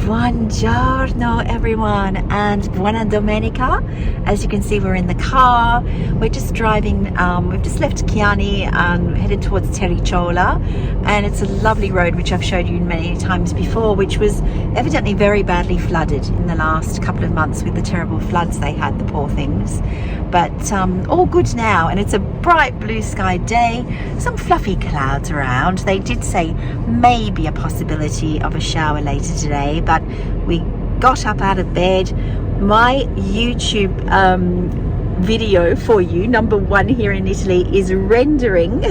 Buongiorno everyone, and buona domenica. As you can see, we're in the car. We're just driving, we've just left Chiarenti and headed towards Terricciola, and it's a lovely road which I've showed you many times before, which was evidently very badly flooded in the last couple of months with the terrible floods they had, the poor things. But all good now, and it's a bright blue sky day, some fluffy clouds around. They did say maybe a possibility of a shower later today, but we got up out of bed. My YouTube video for you, number one here in Italy, is rendering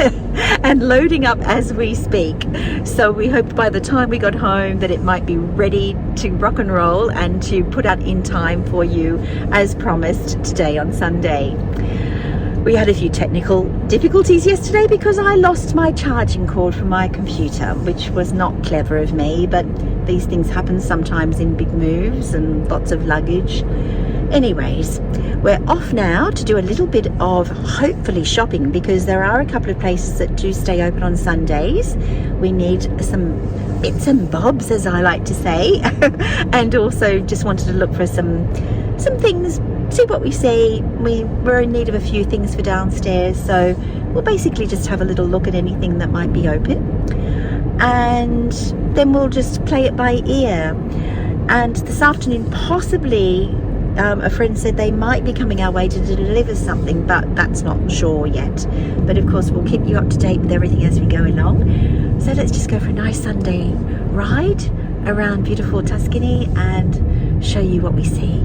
and loading up as we speak. So we hoped by the time we got home that it might be ready to rock and roll and to put out in time for you as promised today on Sunday. We had a few technical difficulties yesterday because I lost my charging cord for my computer, which was not clever of me, but these things happen sometimes in big moves and lots of luggage. Anyways, we're off now to do a little bit of hopefully shopping, because there are a couple of places that do stay open on Sundays. We need some bits and bobs, as I like to say, and also just wanted to look for some things, see what we see. We're in need of a few things for downstairs, so we'll basically just have a little look at anything that might be open, and then we'll just play it by ear. And this afternoon, possibly, a friend said they might be coming our way to deliver something, but that's not sure yet. But of course, we'll keep you up to date with everything as we go along. So let's just go for a nice Sunday ride around beautiful Tuscany and show you what we see.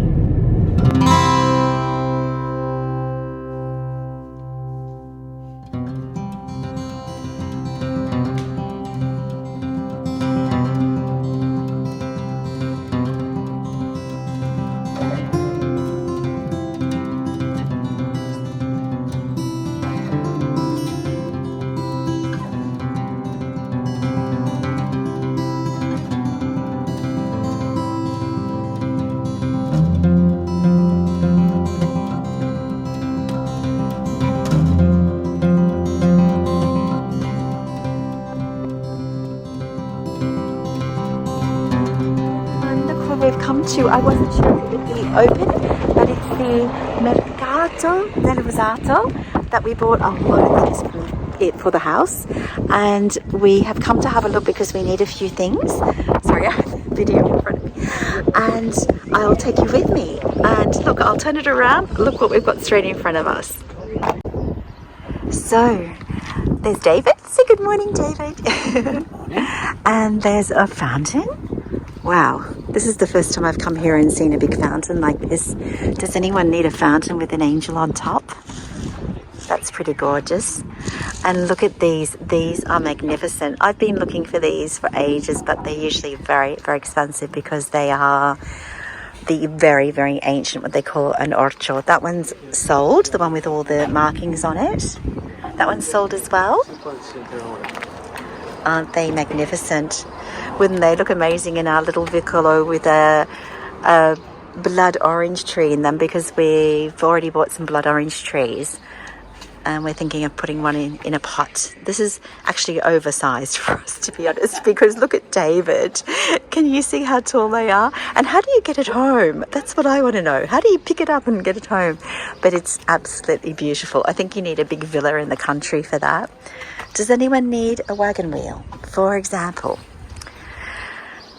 We've come to, I wasn't sure if it would be open, but it's the Mercato del Vsotto that we bought a lot of things for the house, and we have come to have a look because we need a few things. Sorry, I have a video in front of me, and I'll take you with me. And look, I'll turn it around. Look what we've got straight in front of us. So there's David. Say good morning, David. And there's a fountain. Wow, this is the first time I've come here and seen a big fountain like this. Does anyone need a fountain with an angel on top? That's pretty gorgeous. And look at these. These are magnificent. I've been looking for these for ages, but they're usually very, very expensive because they are the very, very ancient, what they call an orcio. That one's sold, the one with all the markings on it. That one's sold as well. Aren't they magnificent? Wouldn't they look amazing in our little vicolo with a blood orange tree in them, because we've already bought some blood orange trees and we're thinking of putting one in a pot. This is actually oversized for us, to be honest, because look at David. Can you see how tall they are? And how do you get it home? That's what I want to know. How do you pick it up and get it home? But it's absolutely beautiful. I think you need a big villa in the country for that. Does anyone need a wagon wheel, for example?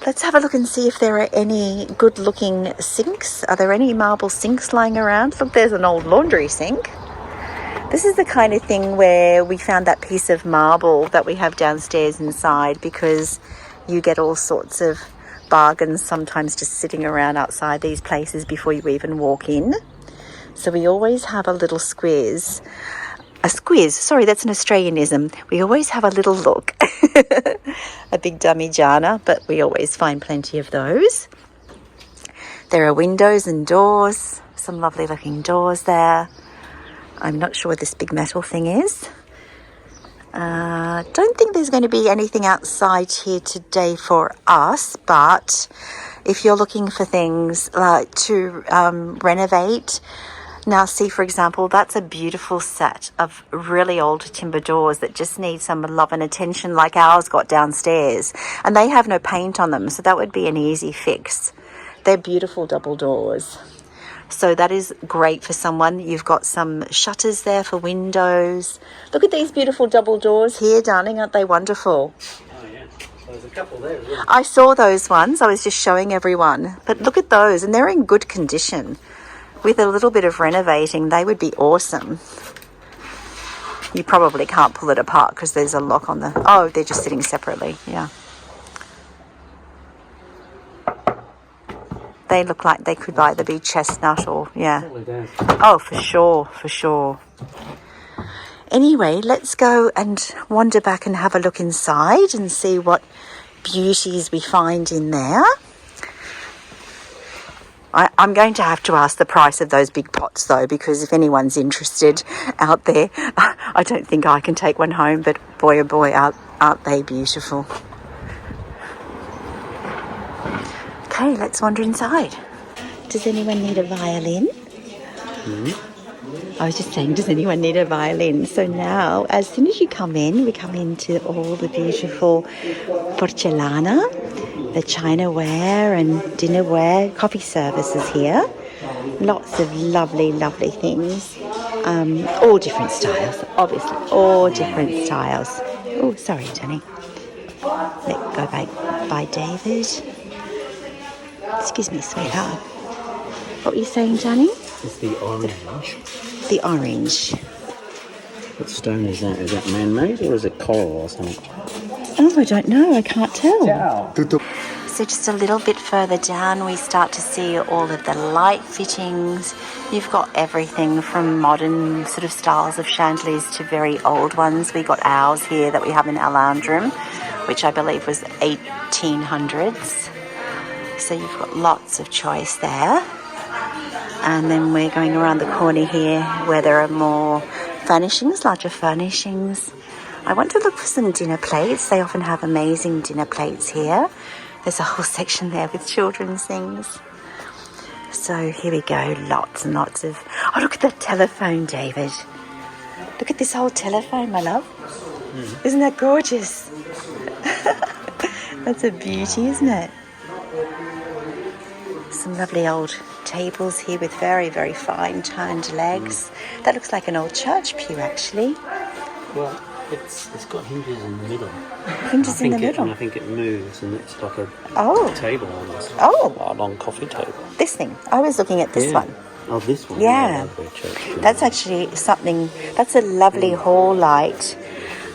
Let's have a look and see if there are any good-looking sinks. Are there any marble sinks lying around? Look, there's an old laundry sink. This is the kind of thing where we found that piece of marble that we have downstairs inside, because you get all sorts of bargains sometimes just sitting around outside these places before you even walk in. So we always have a little squiz. A squiz, sorry, that's an Australianism. We always have a little look. A big Damigiana, but we always find plenty of those. There are windows and doors, some lovely looking doors there. I'm not sure what this big metal thing is. Don't think there's going to be anything outside here today for us, but if you're looking for things like to renovate, Now see, for example, that's a beautiful set of really old timber doors that just need some love and attention like ours got downstairs. And they have no paint on them, so that would be an easy fix. They're beautiful double doors. So that is great for someone. You've got some shutters there for windows. Look at these beautiful double doors here, darling. Aren't they wonderful? Oh, yeah. So there's a couple there. Really. I saw those ones. I was just showing everyone. But look at those, and they're in good condition. With a little bit of renovating, they would be awesome. You probably can't pull it apart because there's a lock on the... Oh, they're just sitting separately, yeah. They look like they could either be chestnut or... Yeah. Oh, for sure, for sure. Anyway, let's go and wander back and have a look inside and see what beauties we find in there. I'm going to have to ask the price of those big pots though, because if anyone's interested out there, I don't think I can take one home, but boy oh boy, aren't they beautiful. Okay, let's wander inside. Does anyone need a violin? I was just saying, does anyone need a violin? So now, as soon as you come in, we come into all the beautiful porcellana, the chinaware and dinnerware, coffee services here. Lots of lovely, lovely things. All different styles, obviously, all different styles. Oh, sorry, Danny. Let go by David. Excuse me, sweetheart. What were you saying, Johnny? It's the orange. The orange. What stone is that? Is that man-made or is it coral or something? Oh, I don't know. I can't tell. Ciao. Tutto. So just a little bit further down, we start to see all of the light fittings. You've got everything from modern sort of styles of chandeliers to very old ones. We got ours here that we have in our lounge room, which I believe was 1800s. So you've got lots of choice there. And then we're going around the corner here where there are more furnishings, larger furnishings. I want to look for some dinner plates. They often have amazing dinner plates here. There's a whole section there with children's things. So here we go, lots and lots of... Oh, look at that telephone, David. Look at this whole telephone, my love. Isn't that gorgeous? That's a beauty, isn't it? Some lovely old tables here with very, very fine turned legs. That looks like an old church pew, actually. Well, it's got hinges in the middle. Hinges in the middle? And I think it moves, and it's like a table almost. Oh. A long coffee table. This thing. I was looking at this one. Oh, this one? Yeah. That's actually something... That's a lovely hall light.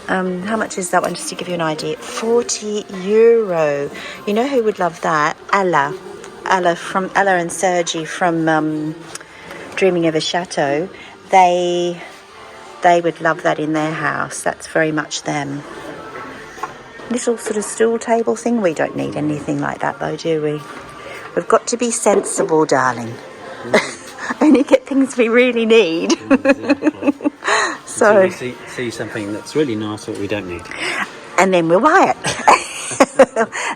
How much is that one, just to give you an idea? €40. You know who would love that? Ella and Sergi from Dreaming of a Chateau. They would love that in their house. That's very much them. Little sort of stool table thing. We don't need anything like that though, do we? We've got to be sensible, darling. Only get things we really need. Exactly. So we see something that's really nice that we don't need. And then we'll buy it.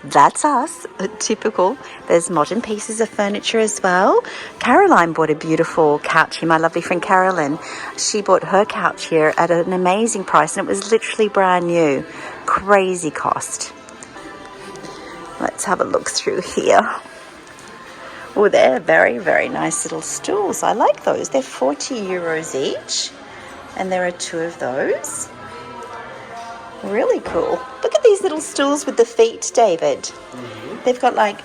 That's us, typical. There's modern pieces of furniture as well. Caroline bought a beautiful couch here, my lovely friend Carolyn. She bought her couch here at an amazing price, and it was literally brand new. Crazy cost. Let's have a look through here. Oh, they're very, very nice little stools. I like those. They're €40 each, and there are two of those. Really cool. Look at these little stools with the feet, David. Mm-hmm. They've got like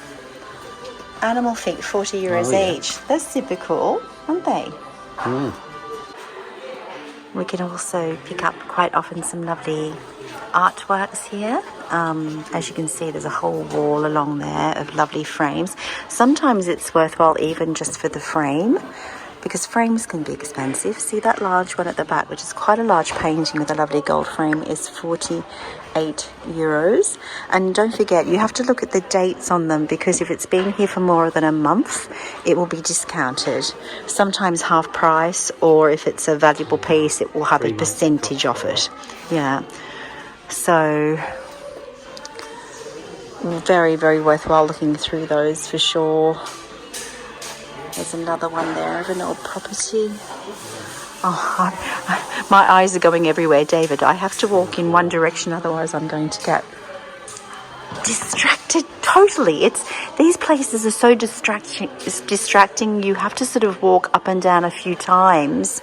animal feet, €40 each. That's super cool, aren't they? Mm. We can also pick up quite often some lovely artworks here. As you can see, there's a whole wall along there of lovely frames. Sometimes it's worthwhile even just for the frame, because frames can be expensive. See that large one at the back, which is quite a large painting with a lovely gold frame, is €48. And don't forget, you have to look at the dates on them, because if it's been here for more than a month, it will be discounted. Sometimes half price, or if it's a valuable piece, it will have a percentage off it. Yeah. So very, very worthwhile looking through those for sure. There's another one there of an old property. Oh, my eyes are going everywhere, David. I have to walk in one direction, otherwise I'm going to get distracted totally. These places are so distracting. You have to sort of walk up and down a few times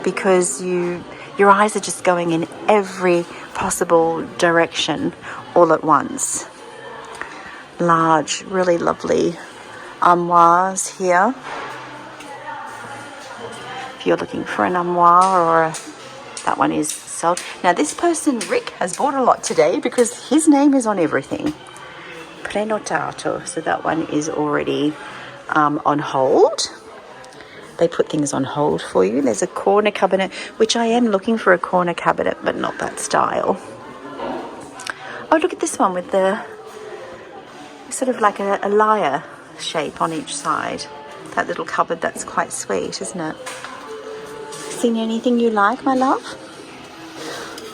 because your eyes are just going in every possible direction all at once. Large, really lovely armoires here. If you're looking for an armoire, or that one is sold. Now this person, Rick, has bought a lot today because his name is on everything. Prenotato. So that one is already on hold. They put things on hold for you. There's a corner cabinet, which I am looking for a corner cabinet, but not that style. Oh, look at this one with the sort of like a lyre shape on each side. That little cupboard, that's quite sweet, isn't it? Seen anything you like, my love?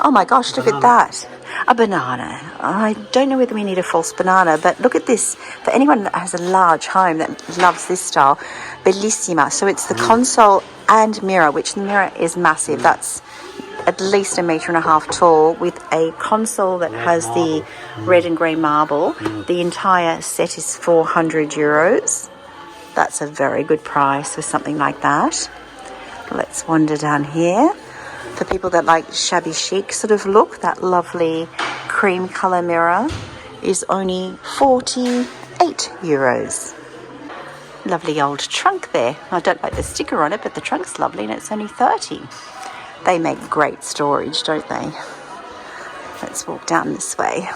Oh my gosh, look at that. A banana. I don't know whether we need a false banana, but look at this. For anyone that has a large home that loves this style, bellissima. So it's the console and mirror, which the mirror is massive. That's at least 1.5 meters tall, with a console that has the red and grey marble. The entire set is €400. That's a very good price for something like that. Let's wander down here. For people that like shabby chic sort of look, that lovely cream colour mirror is only €48. Lovely old trunk there. I don't like the sticker on it, but the trunk's lovely and it's only 30. They make great storage, don't they? Let's walk down this way.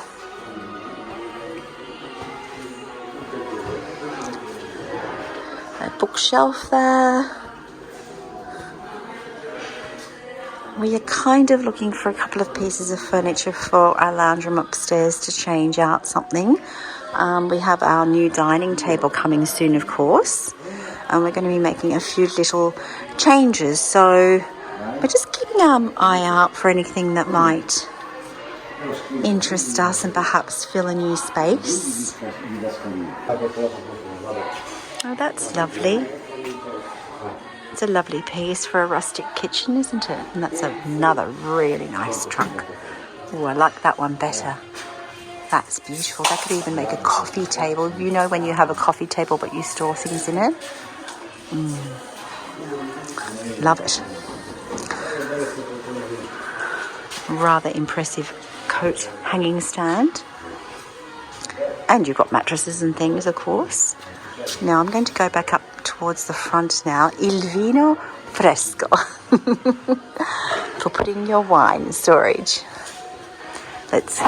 A bookshelf there. We are kind of looking for a couple of pieces of furniture for our lounge room upstairs to change out something. We have our new dining table coming soon, of course, and we're going to be making a few little changes. So we're just keeping our eye out for anything that might interest us and perhaps fill a new space. Oh, that's lovely. It's a lovely piece for a rustic kitchen, isn't it? And that's another really nice trunk. Oh, I like that one better. That's beautiful. That could even make a coffee table. You know when you have a coffee table but you store things in it? Love it. Rather impressive coat hanging stand. And you've got mattresses and things, of course. Now I'm going to go back up towards the front now. Il vino fresco. For putting your wine in storage. Let's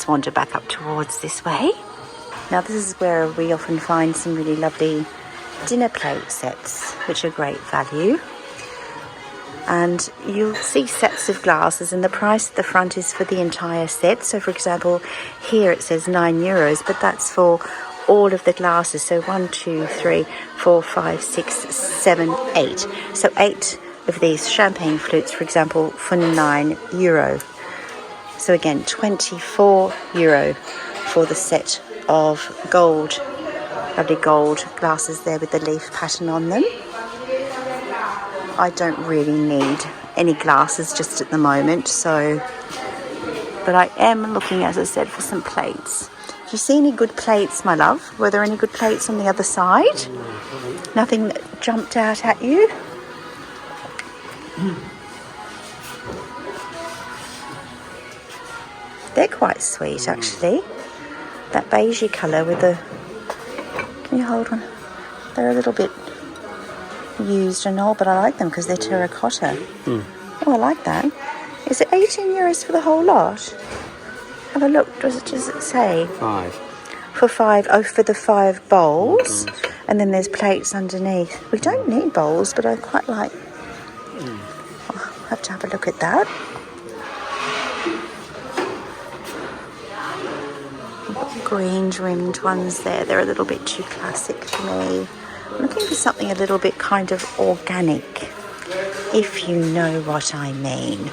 wander back up towards this way. Now this is where we often find some really lovely dinner plate sets, which are great value. And you'll see sets of glasses, and the price at the front is for the entire set. So for example, here it says €9, but that's for all of the glasses. So 1, 2, 3, 4, 5, 6, 7, 8. So 8 of these champagne flutes, for example, for €9. So again, €24 for the set of gold, lovely gold glasses there with the leaf pattern on them. I don't really need any glasses just at the moment, but I am looking, as I said, for some plates. Do you see any good plates, my love? Were there any good plates on the other side? Nothing that jumped out at you? They're quite sweet, actually. That beigey colour with the... Can you hold on? They're a little bit used and all, but I like them because they're terracotta. Oh, I like that. Is it €18 for the whole lot? Have a look. Does it say? 5. For 5. Oh, for the 5 bowls. And then there's plates underneath. We don't need bowls, but I quite like... I'll have to have a look at that. Green rimmed ones there. They're a little bit too classic for me. I'm looking for something a little bit kind of organic, if you know what I mean.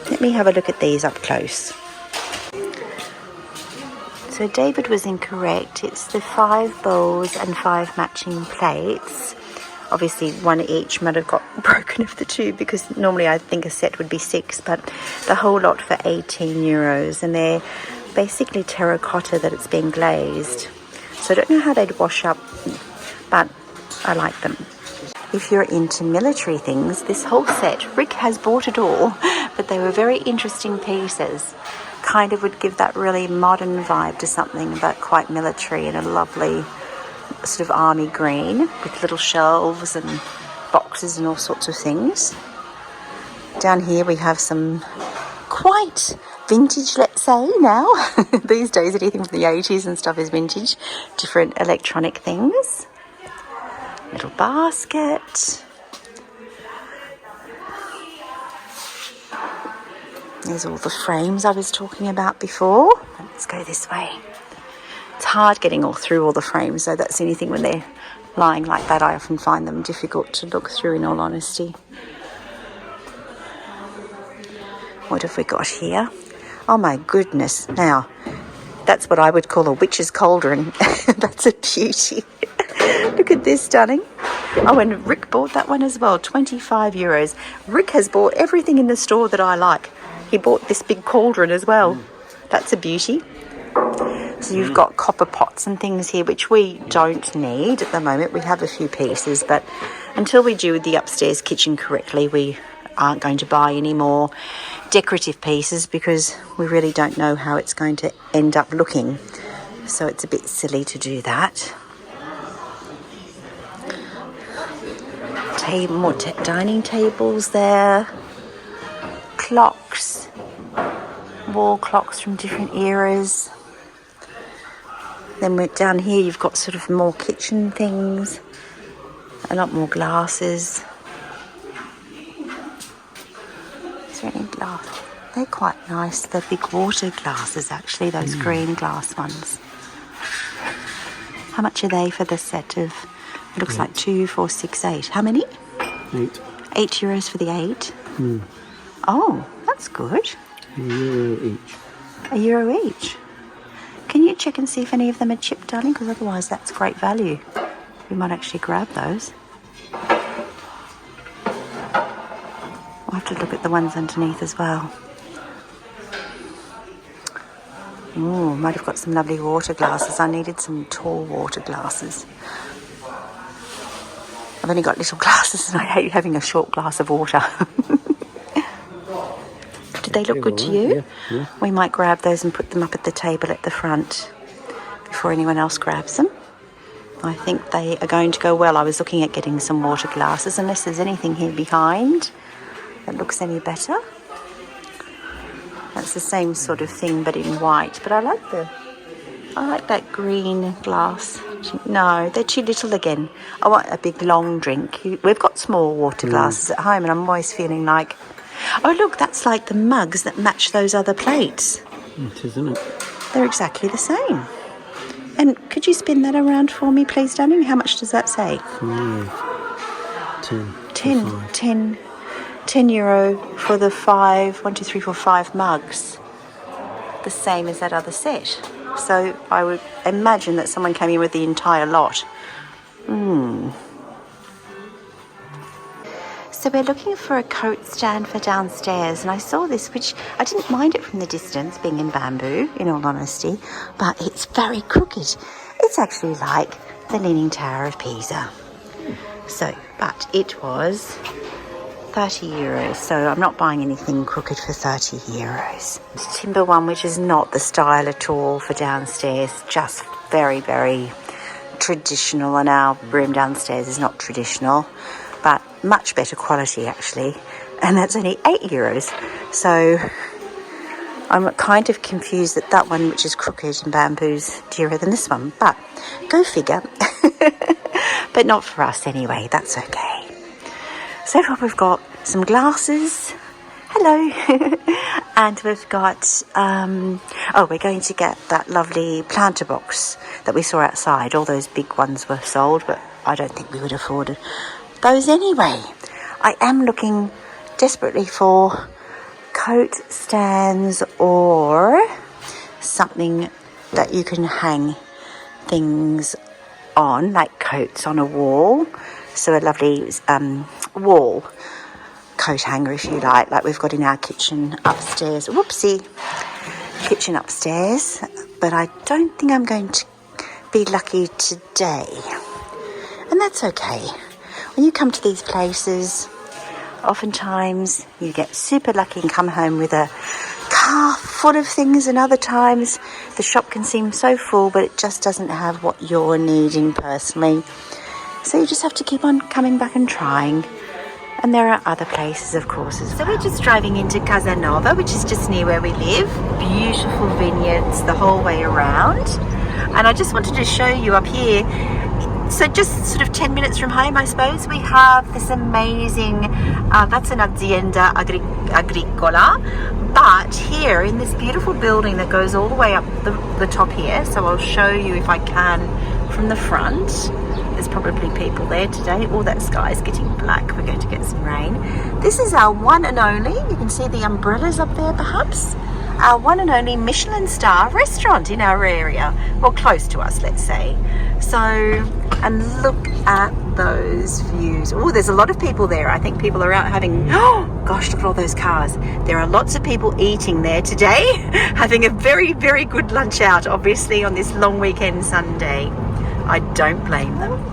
Let me have a look at these up close. So David was incorrect. It's the 5 bowls and 5 matching plates. Obviously one each might have got broken of the 2, because normally I think a set would be 6, but the whole lot for €18, and they're basically terracotta that it's been glazed. So I don't know how they'd wash up, but I like them. If you're into military things, this whole set, Rick has bought it all, but they were very interesting pieces. Kind of would give that really modern vibe to something, but quite military, in a lovely sort of army green with little shelves and boxes and all sorts of things. Down here we have some quite vintage, let's say, now. These days anything from the 80s and stuff is vintage. Different electronic things. Little basket. There's all the frames I was talking about before. Let's go this way. It's hard getting through all the frames, so that's anything when they're lying like that. I often find them difficult to look through, in all honesty. What have we got here? Oh my goodness. Now, that's what I would call a witch's cauldron. That's a beauty. Look at this, darling. Oh, and Rick bought that one as well, €25. Rick has bought everything in the store that I like. He bought this big cauldron as well. That's a beauty. So you've got copper pots and things here, which we don't need at the moment. We have a few pieces, but until we do the upstairs kitchen correctly, we aren't going to buy any more decorative pieces, because we really don't know how it's going to end up looking. So it's a bit silly to do that. More dining tables there. Clocks. Wall clocks from different eras. Then we're down here, you've got sort of more kitchen things, a lot more glasses. Is there any glass? They're quite nice, the big water glasses actually, those green glass ones. How much are they for the set of, it looks like 2, 4, 6, 8. How many? 8. €8 for the 8? Oh, that's good. €1 each. €1 each. Can you check and see if any of them are chipped, darling? Because otherwise that's great value. We might actually grab those. We'll have to look at the ones underneath as well. Oh, might have got some lovely water glasses. I needed some tall water glasses. I've only got little glasses and I hate having a short glass of water. Did they look good to you? Yeah. We might grab those and put them up at the table at the front before anyone else grabs them. I think they are going to go well. I was looking at getting some water glasses, unless there's anything here behind that looks any better. That's the same sort of thing but in white. But I like that green glass. No, they're too little again. I want a big long drink. We've got small water glasses at home, and I'm always feeling like, oh look, that's like the mugs that match those other plates. It is, isn't it? They're exactly the same. And could you spin that around for me, please, darling? How much does that say? 10 euro for the 5 mugs. The same as that other set. So I would imagine that someone came in with the entire lot. So we're looking for a coat stand for downstairs, and I saw this, which I didn't mind it from the distance, being in bamboo, in all honesty, but it's very crooked. It's actually like the Leaning Tower of Pisa. So, but it was €30, so I'm not buying anything crooked for €30. It's timber one, which is not the style at all for downstairs, just very, very traditional, and our room downstairs is not traditional, but much better quality actually, and that's only €8. So I'm kind of confused that that one, which is crooked and bamboo's, dearer than this one, but go figure. But not for us anyway, that's okay. So far we've got some glasses, hello, and we've got, we're going to get that lovely planter box that we saw outside. All those big ones were sold, but I don't think we would afford those anyway. I am looking desperately for coat stands or something that you can hang things on, like coats on a wall. So a lovely wall coat hanger, if you like we've got in our kitchen upstairs. Whoopsie, kitchen upstairs. But I don't think I'm going to be lucky today, and that's okay. When you come to these places, oftentimes you get super lucky and come home with a car full of things, and other times the shop can seem so full but it just doesn't have what you're needing personally. So you just have to keep on coming back and trying. And there are other places, of course, as well. So we're just driving into Casanova, which is just near where we live. Beautiful vineyards the whole way around. And I just wanted to show you up here. So just sort of 10 minutes from home, I suppose, we have this amazing, that's an Azienda Agricola. But here in this beautiful building that goes all the way up the top here, so I'll show you if I can from the front. There's probably people there today. Oh, that sky's getting black. We're going to get some rain. This is our one and only, you can see the umbrellas up there perhaps, our one and only Michelin star restaurant in our area. Well, close to us, let's say. So, and look at those views. Oh, there's a lot of people there. I think people are out having, oh gosh, look at all those cars. There are lots of people eating there today, having a very, very good lunch out, obviously, on this long weekend Sunday. I don't blame them.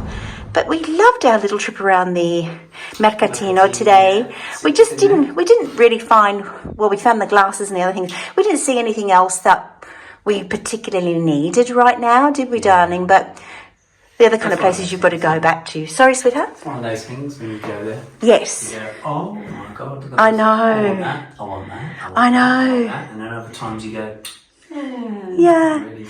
But we loved our little trip around the Mercatino today. We just didn't really find, well, we found the glasses and the other things. We didn't see anything else that we particularly needed right now, did we, darling? But they're the kind of places you've got to go back to. Sorry, sweetheart? It's one of those things when you go there. Yes. You go, oh my God. I know. I want that. I want that. I know. I want that. And then other times you go, yeah. Really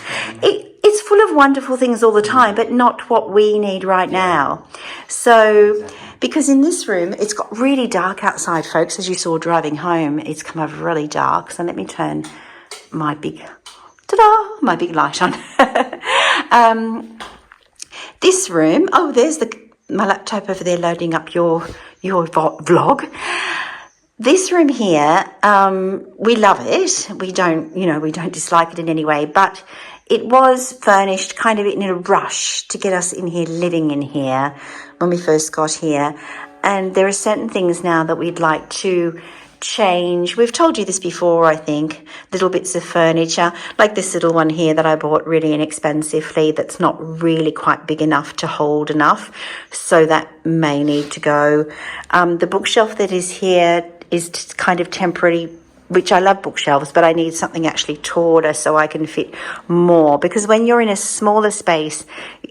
It's full of wonderful things all the time, but not what we need right now. So, because in this room, it's got really dark outside, folks, as you saw driving home. It's come over really dark. So let me turn my big, ta-da, my big light on. This room, oh, there's my laptop over there loading up your vlog. This room here, we love it. We don't dislike it in any way, but it was furnished kind of in a rush to get us in here, living in here when we first got here. And there are certain things now that we'd like to change. We've told you this before, I think, little bits of furniture, like this little one here that I bought really inexpensively that's not really quite big enough to hold enough. So that may need to go. The bookshelf that is here is kind of temporary, which I love bookshelves, but I need something actually taller so I can fit more. Because when you're in a smaller space,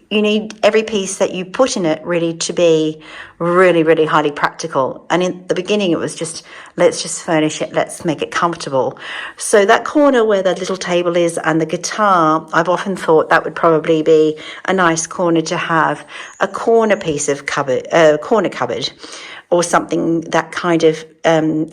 you need every piece that you put in it really to be really, really highly practical. And in the beginning, it was just, let's just furnish it, let's make it comfortable. So that corner where the little table is and the guitar, I've often thought that would probably be a nice corner to have a corner piece of cupboard, corner cupboard, or something that kind of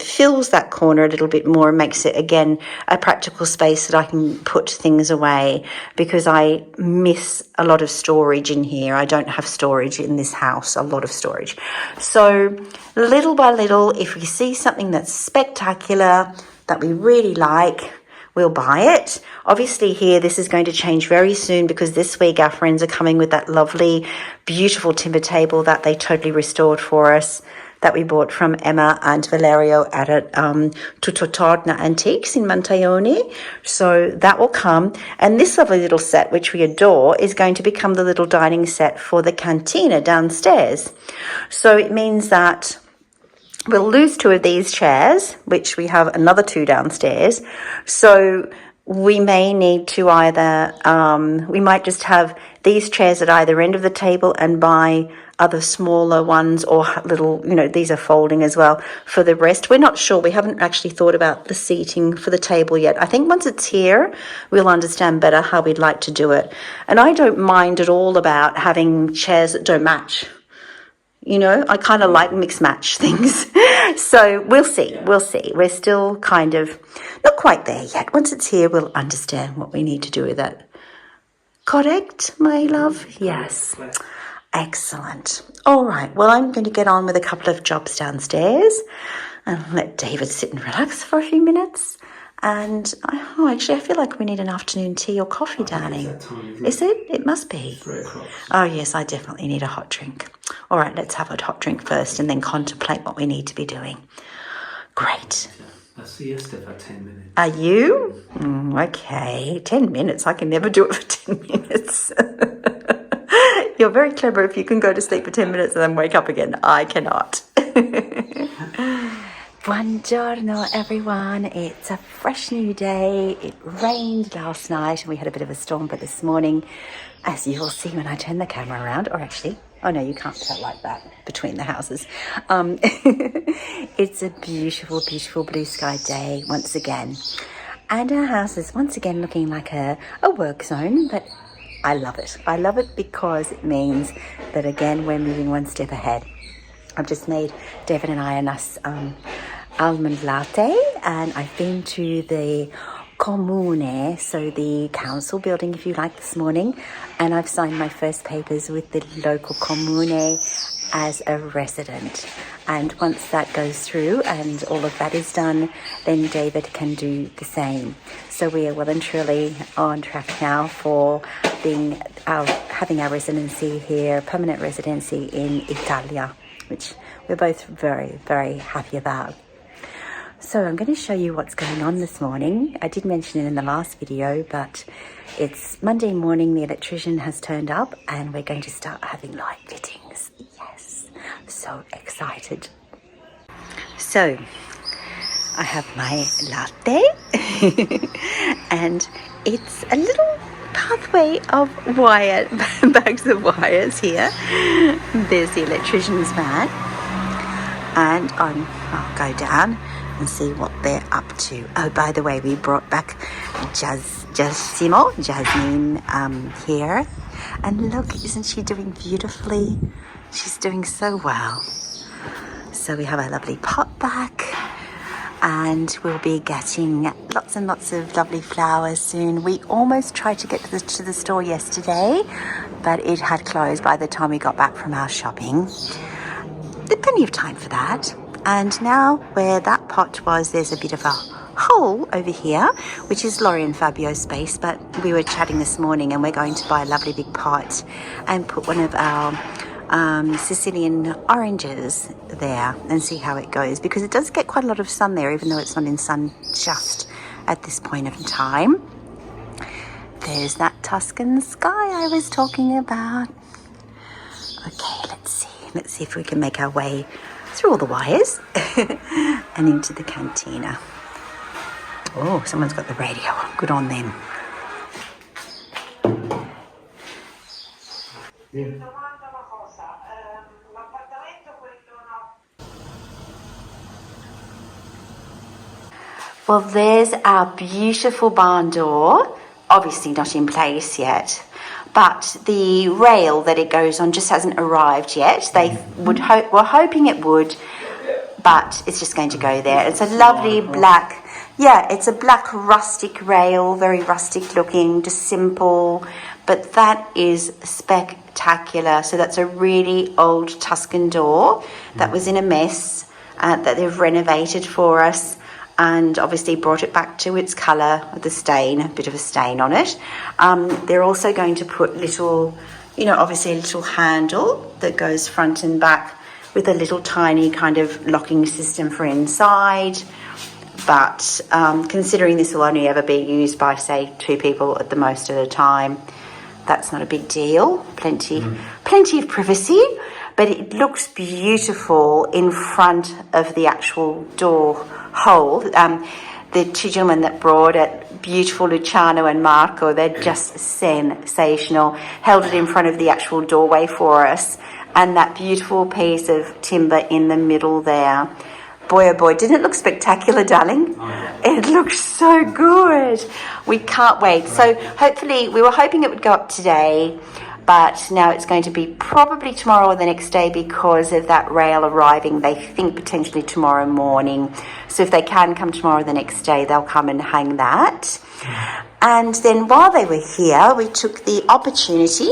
fills that corner a little bit more and makes it, again, a practical space that I can put things away, because I miss a lot of storage in here. I don't have storage in this house, a lot of storage. So little by little, if we see something that's spectacular, that we really like, we'll buy it. Obviously here, this is going to change very soon, because this week our friends are coming with that lovely, beautiful timber table that they totally restored for us, that we bought from Emma and Valerio at Tutto Torna Antiques in Montaione. So that will come. And this lovely little set, which we adore, is going to become the little dining set for the cantina downstairs. So it means that we'll lose 2 of these chairs, which we have another 2 downstairs. So we may need to either, we might just have these chairs at either end of the table and buy other smaller ones, or little, these are folding as well for the rest. We're not sure. We haven't actually thought about the seating for the table yet. I think once it's here, we'll understand better how we'd like to do it. And I don't mind at all about having chairs that don't match. I kind of like mix match things. So we'll see. We'll see. We're still kind of not quite there yet. Once it's here, we'll understand what we need to do with it. Correct, my love? Yes. Excellent. All right. Well, I'm going to get on with a couple of jobs downstairs and let David sit and relax for a few minutes. And actually, I feel like we need an afternoon tea or coffee, darling. Is it? It must be. 3 o'clock. Oh, yes, I definitely need a hot drink. All right, let's have a hot drink first and then contemplate what we need to be doing. Great. I'll see you for 10 minutes. Are you? Okay, 10 minutes. I can never do it for 10 minutes. You're very clever if you can go to sleep for 10 minutes and then wake up again. I cannot. Buongiorno, everyone. It's a fresh new day. It rained last night and we had a bit of a storm, but this morning, as you will see when I turn the camera around, or actually, oh no, you can't tell like that between the houses. It's a beautiful, beautiful blue sky day once again. And our house is once again looking like a work zone, but I love it. I love it because it means that again, we're moving one step ahead. I've just made Devin and I a nice almond latte, and I've been to the Comune, so the council building, if you like, this morning, and I've signed my first papers with the local Comune as a resident. And once that goes through and all of that is done, then David can do the same. So we are well and truly on track now for having our residency here, permanent residency in Italia, which we're both very, very happy about. So I'm going to show you what's going on this morning. I did mention it in the last video, but it's Monday morning. The electrician has turned up and we're going to start having light fittings. Yes, so excited. So I have my latte and it's a little pathway of bags of wires here. There's the electrician's van, and I'll go down and see what they're up to. Oh, by the way, we brought back Jasmine here, and look, isn't she doing beautifully? She's doing so well. So we have a lovely pot back, and we'll be getting lots and lots of lovely flowers soon. We almost tried to get to the store yesterday, but it had closed by the time we got back from our shopping. There's plenty of time for that. And now where that pot was, there's a bit of a hole over here, which is Laurie and Fabio's space, but we were chatting this morning and we're going to buy a lovely big pot and put one of our Sicilian oranges there and see how it goes, because it does get quite a lot of sun there, even though it's not in sun just at this point of time. There's that Tuscan sky I was talking about. Okay, let's see if we can make our way through all the wires and into the cantina. Oh, someone's got the radio. Good on them. Well, there's our beautiful barn door. Obviously not in place yet, but the rail that it goes on just hasn't arrived yet. They were hoping it would, but it's just going to go there. It's a lovely black, it's a black rustic rail, very rustic looking, just simple, but that is spectacular. So that's a really old Tuscan door that was in a mess that they've renovated for us, and obviously brought it back to its colour with the stain, a bit of a stain on it. They're also going to put little, obviously a little handle that goes front and back with a little tiny kind of locking system for inside. But considering this will only ever be used by, say, 2 people at the most at a time, that's not a big deal. Plenty of privacy. But it looks beautiful in front of the actual door hole. The 2 gentlemen that brought it, beautiful, Luciano and Marco, they're just sensational. Held it in front of the actual doorway for us, and that beautiful piece of timber in the middle there. Boy, oh boy, didn't it look spectacular, darling? Oh, yeah. It looks so good. We can't wait. Right. So hopefully, we were hoping it would go up today, but now it's going to be probably tomorrow or the next day because of that rail arriving. They think potentially tomorrow morning. So if they can come tomorrow or the next day, they'll come and hang that. And then while they were here, we took the opportunity,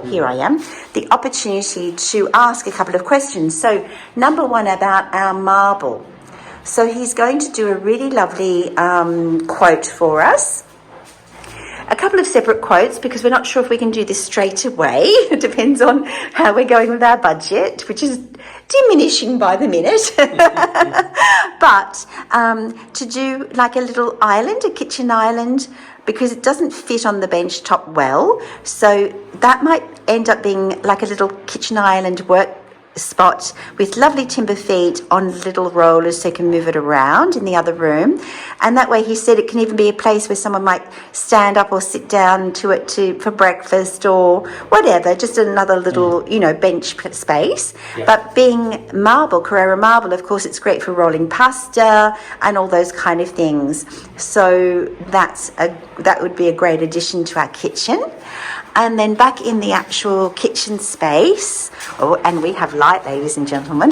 here I am, the opportunity to ask a couple of questions. So number one, about our marble. So he's going to do a really lovely quote for us. A couple of separate quotes because we're not sure if we can do this straight away. It depends on how we're going with our budget, which is diminishing by the minute. But to do like a little island, a kitchen island, because it doesn't fit on the bench top well. So that might end up being like a little kitchen island work spot with lovely timber feet on little rollers so you can move it around in the other room. And that way, he said, it can even be a place where someone might stand up or sit down to it for breakfast or whatever, just another little bench space. But being marble, Carrara marble, of course, it's great for rolling pasta and all those kind of things. So that would be a great addition to our kitchen. And then back in the actual kitchen space, and we have light, ladies and gentlemen.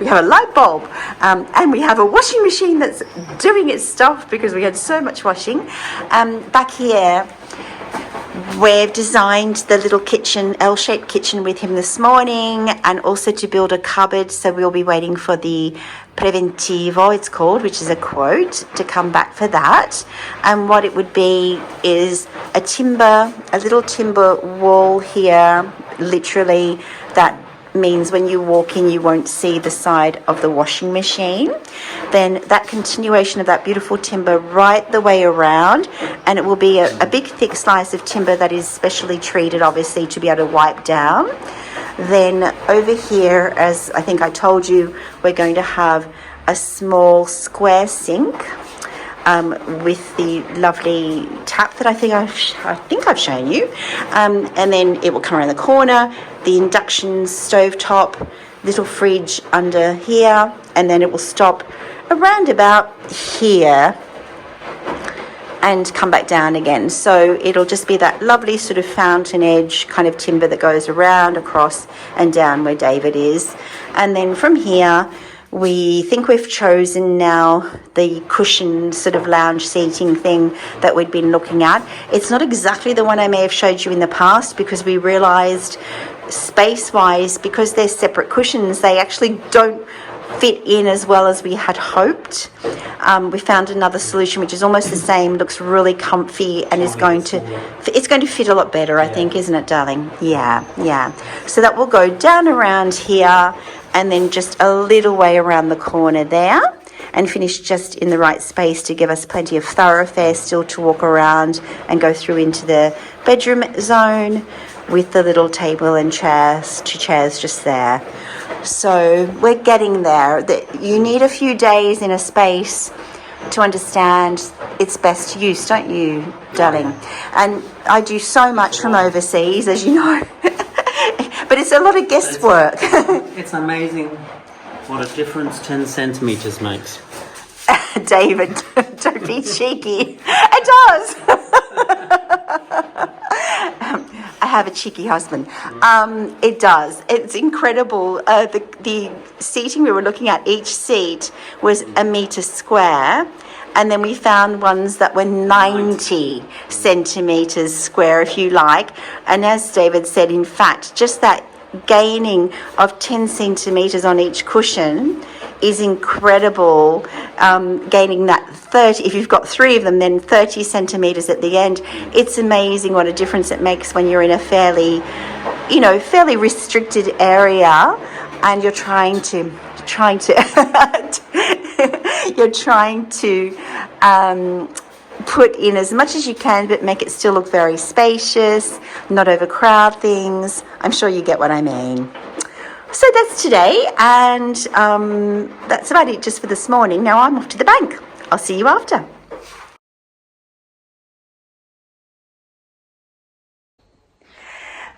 We have a light bulb, and we have a washing machine that's doing its stuff because we had so much washing. Back here, we've designed the little kitchen, L-shaped kitchen with him this morning, and also to build a cupboard. So we'll be waiting for the preventivo, it's called, which is a quote, to come back for that. And what it would be is a little timber wall here, literally, that means when you walk in you won't see the side of the washing machine. Then that continuation of that beautiful timber right the way around, and it will be a big thick slice of timber that is specially treated, obviously, to be able to wipe down. Then over here, as I think I told you, we're going to have a small square sink with the lovely tap that I think I've shown you, and then it will come around the corner, the induction stove top, little fridge under here, and then it will stop around about here and come back down again. So it'll just be that lovely sort of fountain edge kind of timber that goes around, across and down where David is. And then from here, we think we've chosen now the cushion sort of lounge seating thing that we'd been looking at. It's not exactly the one I may have showed you in the past, because we realised space-wise, because they're separate cushions, they actually don't fit in as well as we had hoped. We found another solution which is almost the same, looks really comfy, and it's going to fit a lot better, I think, isn't it, darling? Yeah. So that will go down around here and then just a little way around the corner there, and finish just in the right space to give us plenty of thoroughfare still to walk around and go through into the bedroom zone with the little table and two chairs just there. So we're getting there. You need a few days in a space to understand its best use, don't you, darling? And I do so much from overseas, as you know. But it's a lot of guesswork. It's amazing what a difference 10 centimetres makes. David, don't be cheeky. It does. I have a cheeky husband. It does. It's incredible. The seating we were looking at, each seat was a metre square. And then we found ones that were 90 centimetres square, if you like. And as David said, in fact, just that gaining of 10 centimetres on each cushion is incredible. Gaining that 30, if you've got 3 of them, then 30 centimetres at the end. It's amazing what a difference it makes when you're in a fairly restricted area, and you're trying to put in as much as you can, but make it still look very spacious, not overcrowd things. I'm sure you get what I mean. So that's today, and that's about it just for this morning. Now I'm off to the bank. I'll see you after.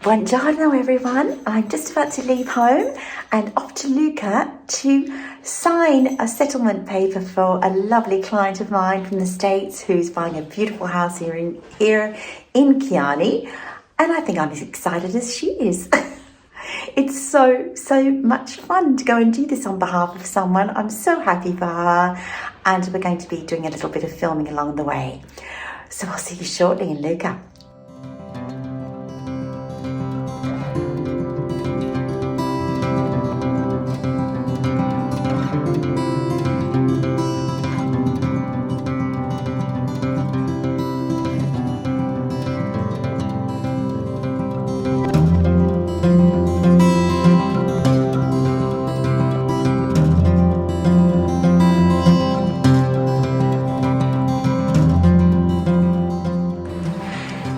Buongiorno everyone, I'm just about to leave home and off to Lucca to sign a settlement paper for a lovely client of mine from the States who's buying a beautiful house here in Chiarenti, and I think I'm as excited as she is. It's so much fun to go and do this on behalf of someone. I'm so happy for her, and we're going to be doing a little bit of filming along the way. So I'll see you shortly in Lucca.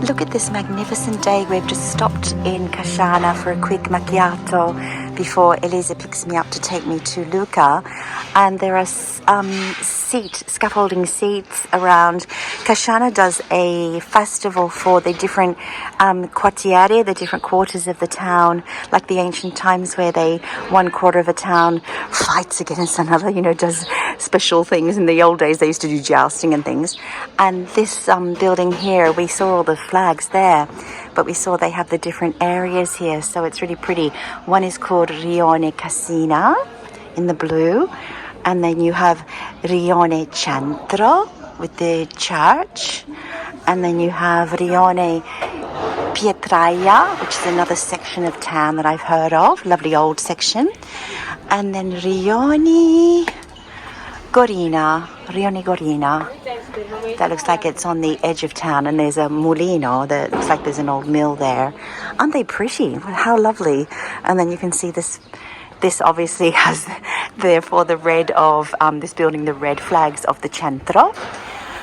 Look at this magnificent day. We've just stopped in Casciana for a quick macchiato before Elisa picks me up to take me to Lucca. And there are scaffolding seats around. Casciana does a festival for the different quartieri, the different quarters of the town, like the ancient times where one quarter of a town fights against another, does special things. In the old days, they used to do jousting and things. And this building here, we saw all the flags there, but we saw they have the different areas here, so it's really pretty. One is called Rione Cassina in the blue, and then you have Rione Centro with the church, and then you have Rione Pietraia, which is another section of town that I've heard of, lovely old section, and then Rione Gorina. That looks like it's on the edge of town, and there's a mulino that looks like there's an old mill there. Aren't they pretty? How lovely. And then you can see this obviously has therefore the red of this building, the red flags of the centro.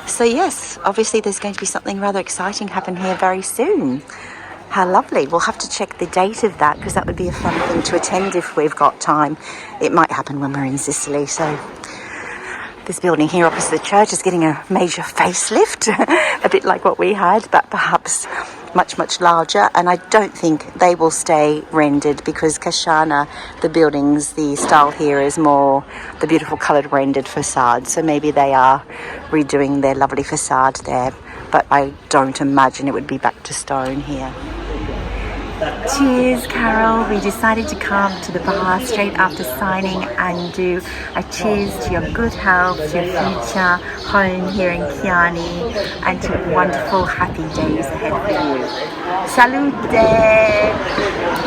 So yes, obviously there's going to be something rather exciting happen here very soon. How lovely. We'll have to check the date of that, because that would be a fun thing to attend if we've got time. It might happen when we're in Sicily. So this building here opposite the church is getting a major facelift, a bit like what we had, but perhaps much, much larger. And I don't think they will stay rendered, because Casciana, the buildings, the style here is more the beautiful coloured rendered facade. So maybe they are redoing their lovely facade there, but I don't imagine it would be back to stone here. Cheers, Carol. We decided to come to the bar straight after signing and do a cheers to your good health, to your future home here in Chiarenti, and to wonderful, happy days ahead for you. Salute!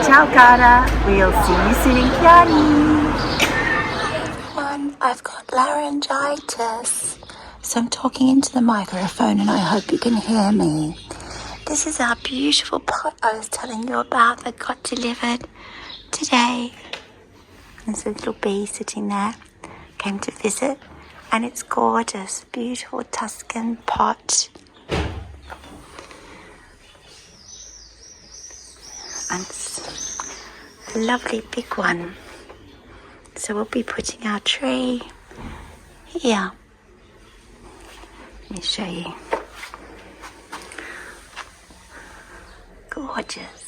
Ciao, cara. We'll see you soon in Chiarenti. Everyone, I've got laryngitis, so I'm talking into the microphone, and I hope you can hear me. This is our beautiful pot I was telling you about that got delivered today. There's a little bee sitting there. Came to visit, and it's gorgeous, beautiful Tuscan pot. And it's a lovely big one. So we'll be putting our tree here. Let me show you. Gorgeous.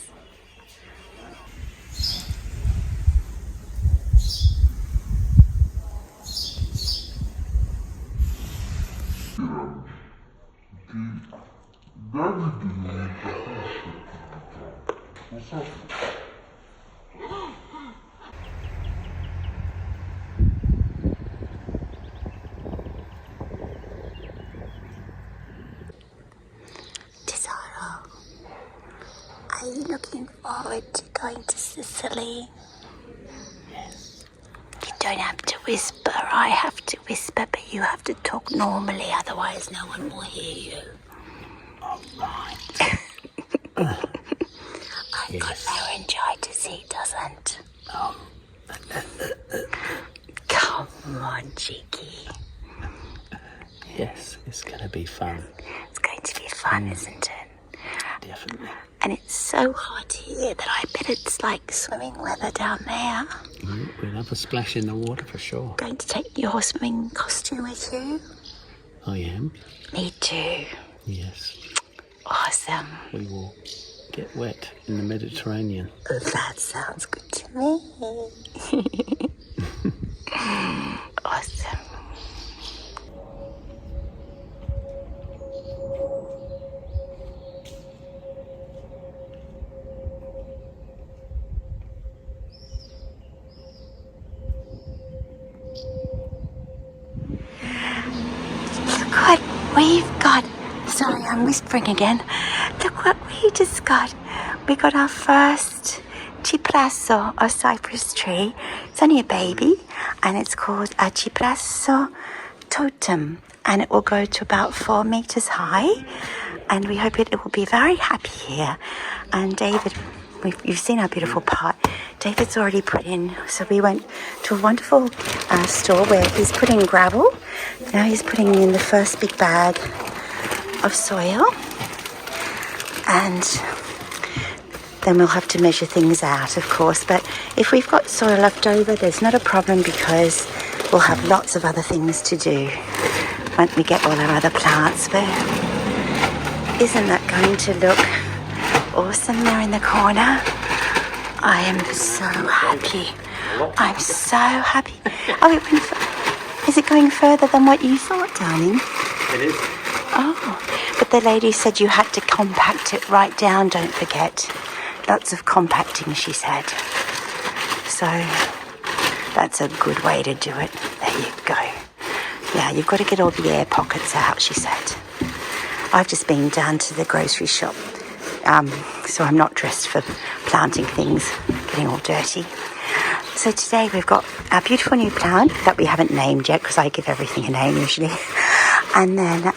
Are you looking forward to going to Sicily? Yes. You don't have to whisper. I have to whisper, but you have to talk normally, otherwise no one will hear you. All right. I've got laryngitis, he doesn't. Come on, cheeky. Yes, it's going to be fun. It's going to be fun, isn't it? Definitely. And it's so hot here that I bet it's like swimming weather down there. We'll have a splash in the water for sure. Going to take your swimming costume with you? I am. Me too. Yes. Awesome. We will get wet in the Mediterranean. Oh, that sounds good to me. Awesome. Look what we've got. Sorry, I'm whispering again. Look what we just got. We got our first Cypress, or cypress tree. It's only a baby, and it's called a Cypress totem, and it will go to about 4 meters high, and we hope it will be very happy here. And David, you've seen our beautiful pot. David's already put in, so we went to a wonderful store where he's putting gravel. Now he's putting in the first big bag of soil, and then we'll have to measure things out, of course. But if we've got soil left over, there's not a problem because we'll have lots of other things to do once we get all our other plants. But isn't that going to look awesome there in the corner? I am so happy. I'm so happy. Oh, is it going further than what you thought, darling? It is. Oh, but the lady said you had to compact it right down, don't forget. Lots of compacting, she said. So that's a good way to do it. There you go. Yeah, you've got to get all the air pockets out, she said. I've just been down to the grocery shop, so I'm not dressed for planting things, getting all dirty. So today we've got our beautiful new plant that we haven't named yet because I give everything a name usually. And then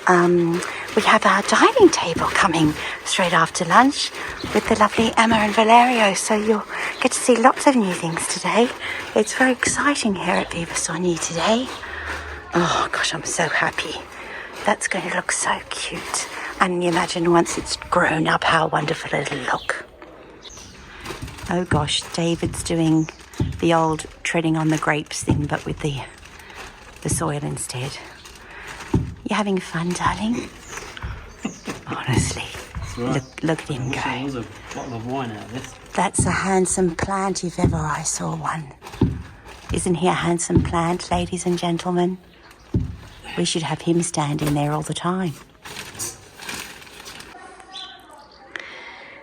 we have our dining table coming straight after lunch with the lovely Emma and Valerio. So you'll get to see lots of new things today. It's very exciting here at Vivasogni today. Oh gosh, I'm so happy. That's going to look so cute. And you imagine once it's grown up how wonderful it'll look. Oh gosh, David's doing the old treading on the grapes thing, but with the soil instead. You having fun, darling? Honestly, Right. look at him There's go. a bottle of wine out of this. That's a handsome plant if ever I saw one. Isn't he a handsome plant, ladies and gentlemen? We should have him standing there all the time.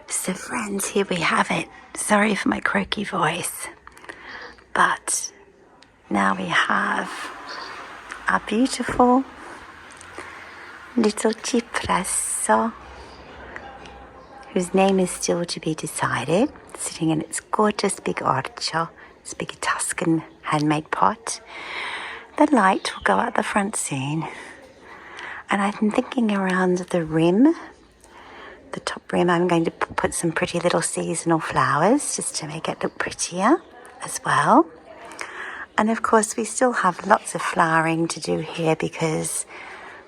So friends, here we have it. Sorry for my croaky voice. But now we have our beautiful little Cypress, whose name is still to be decided, sitting in its gorgeous big orchard, its big Tuscan handmade pot. The light will go out the front soon. And I've been thinking around the rim, the top rim, I'm going to put some pretty little seasonal flowers just to make it look prettier as well. And of course we still have lots of flowering to do here because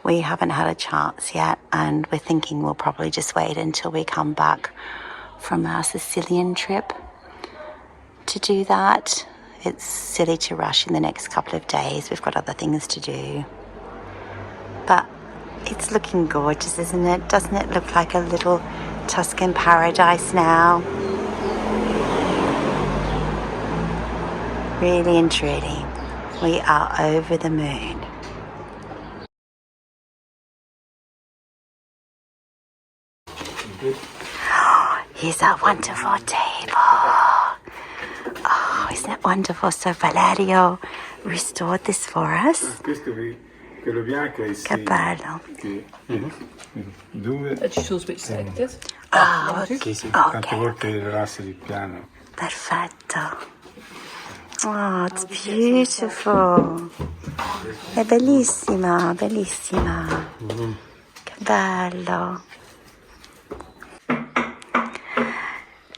we haven't had a chance yet, and we're thinking we'll probably just wait until we come back from our Sicilian trip to do that. It's silly to rush in the next couple of days. We've got other things to do. But it's looking gorgeous, isn't it? Doesn't it look like a little Tuscan paradise now? Really and truly, we are over the moon. Here's our wonderful table. Oh, isn't it wonderful? So Valerio restored this for us. Quello bianco è Che bello. Due. Ci sono spezzetti. Oh, Sì, sì, okay. tante volte rilevasse il piano. Perfetto. Oh, it's beautiful. È bellissima, bellissima. Che bello.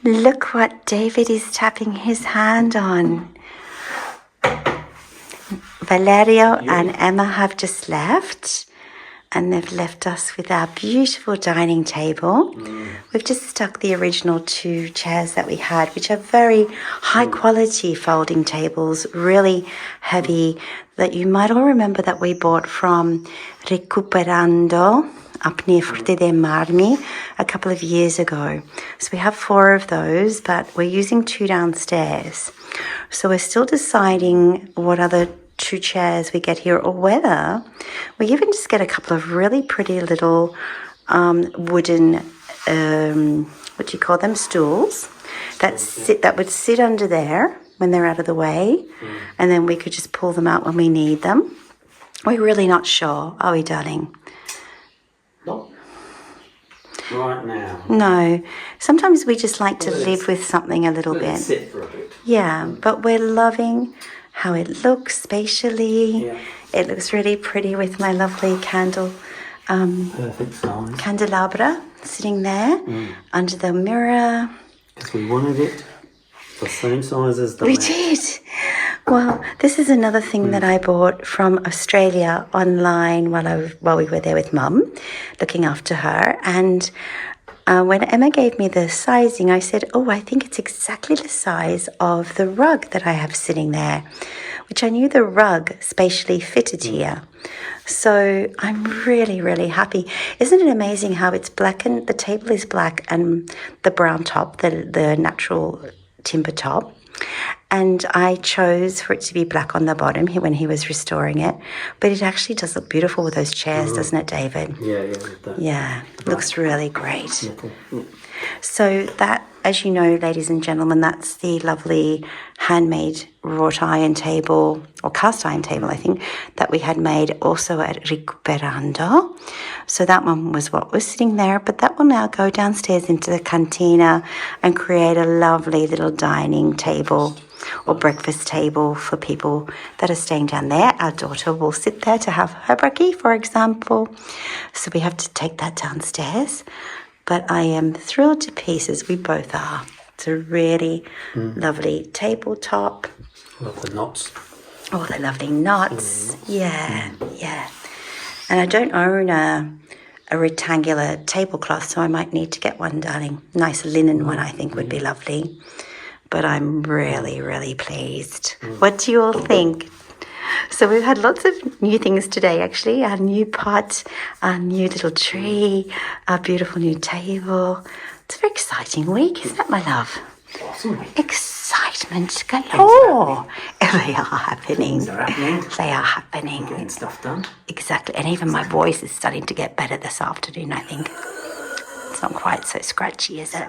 Look what David is tapping his hand on. Valerio and Emma have just left, and they've left us with our beautiful dining table. We've just stuck the original 2 chairs that we had, which are very high quality folding tables, really heavy, that you might all remember that we bought from Recuperando up near Forte dei Marmi a couple of years ago. So we have 4 of those, but we're using 2 downstairs. So we're still deciding what other 2 chairs we get here, or whether we even just get a couple of really pretty little wooden, what do you call them, stools that would sit under there when they're out of the way, and then we could just pull them out when we need them. We're really not sure, are we, darling? Not right now. No. Sometimes we just like to live with something a little bit. Sit for a bit. Yeah, but we're loving how it looks spatially. Yeah. It looks really pretty with my lovely Perfect size. candelabra sitting there under the mirror. Because we wanted it the same size as the We lamp. did. Well, this is another thing that I bought from Australia online while we were there with Mum, looking after her. And When Emma gave me the sizing, I said, oh, I think it's exactly the size of the rug that I have sitting there, which I knew the rug spatially fitted here. So I'm really, really happy. Isn't it amazing how it's black and the table is black and the brown top, the natural timber top. And I chose for it to be black on the bottom when he was restoring it. But it actually does look beautiful with those chairs, doesn't it, David? Yeah, looks really great. So that, as you know, ladies and gentlemen, that's the lovely handmade wrought iron table, or cast iron table, I think, that we had made also at Recuperando. So that one was what was sitting there, but that will now go downstairs into the cantina and create a lovely little dining table or breakfast table for people that are staying down there. Our daughter will sit there to have her brekkie, for example. So we have to take that downstairs. But I am thrilled to pieces. We both are. It's a really lovely tabletop. Love the knots. Oh, the lovely knots. Yeah. And I don't own a rectangular tablecloth, so I might need to get one, darling. Nice linen one, I think, would be lovely. But I'm really, really pleased. What do you all think? So we've had lots of new things today, actually. Our new pot, our new little tree, our beautiful new table. It's a very exciting week, isn't it, my love? Awesome. Excitement galore. They are happening. Things are happening. They are happening. Getting stuff done. Exactly. And even my voice is starting to get better this afternoon, I think. It's not quite so scratchy, is it?